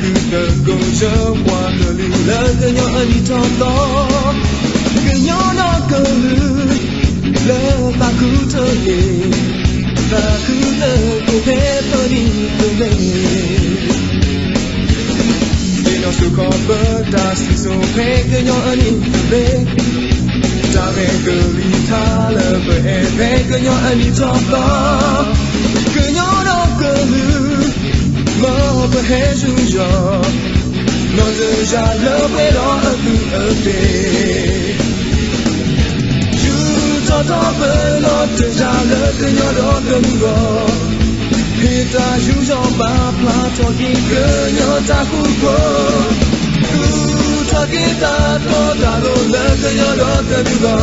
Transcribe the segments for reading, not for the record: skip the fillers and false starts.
cứ tờ cùng chớ qua cờ lì lỡ cờ nhỏ anh đi cho to cờ nhỏ nó cờ lư lỡ ta cứ thơ nhẹ ta cứ tờ cùng thế tôi đi từ đây để nó sự khó bớt ta sự sâu phê cờ nhỏ anh đi từ đây ta về cờ lì tha lỡ về cờ nhỏ anh đi cho to cờ nhỏ nó cờ lư mơ bờ hè rung gió non rơi ra lỡ quê đó ở từ ở về chú cho đó bờ nó rơi ra lỡ từ nhỏ đó gần gò khi ta chú cho ba pla cho khi cơ nhỏ ta cũng có cho khi ta có ta đồ lỡ từ nhỏ đó gần gò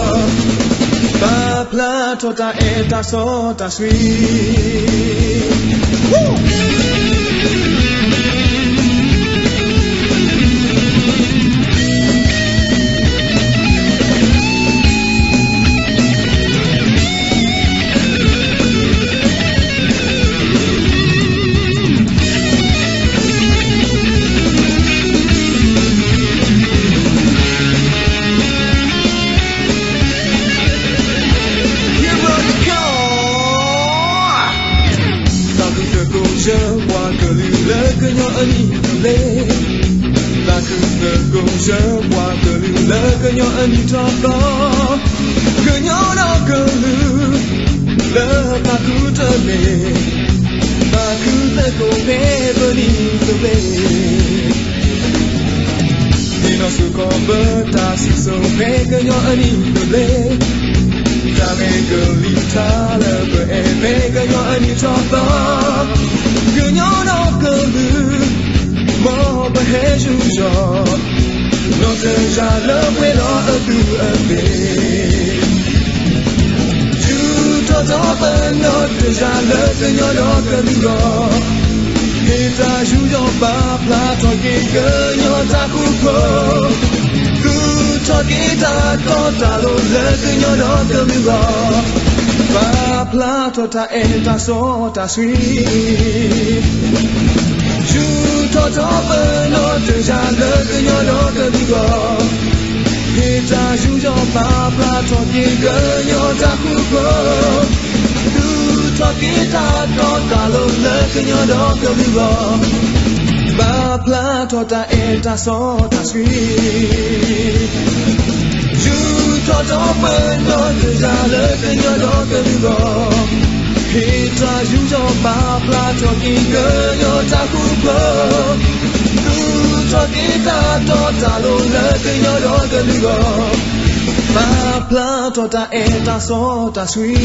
ba pla cho ta ta so ta suy chớ qua cờ lì lỡ cờ nhỏ anh đi lê ta cứ ngờ cùng chớ qua cờ lì lỡ cờ nhỏ anh đi cho to cờ nhỏ đó cờ lư lỡ ta cứ trở về ta cứ tới cùng thế bờ đi từ về thì nó sự có bờ ta sự sâu về cờ nhỏ anh đi từ lê ta về cờ lì ta lỡ về cờ nhỏ anh đi cho to cờ nhỏ nó cờ lư mơ bờ hè rung gió nó rơi ra lỡ quê đó ở từ ở về chú cho gió bờ nó rơi ra lỡ cờ nhỏ đó cờ lư gò khi ta chú cho ba pla cho cái cờ nhỏ ta cũng có cứ cho cái ta có ta lô lỡ cờ nhỏ đó cờ lư gò ba pla cho ta ta so ta suy chú cho gió bờ nó rơi ra lỡ cờ nhỏ đó cờ lư gò khi ta chú cho ba pla cho cái cờ nhỏ ta cũng có cứ cho cái ta có ta lô lỡ cờ nhỏ đó cờ lư gò ba pla cho ta so ta suy cho gió bờ nó rơi ra lỡ cờ nhỏ đó cờ lư gò khi ta chú cho ba pla cho cái cờ nhỏ ta cũng có cứ cho cái ta cho ta lô lỡ cờ nhỏ đó cờ lư gò ba pla cho ta so ta suy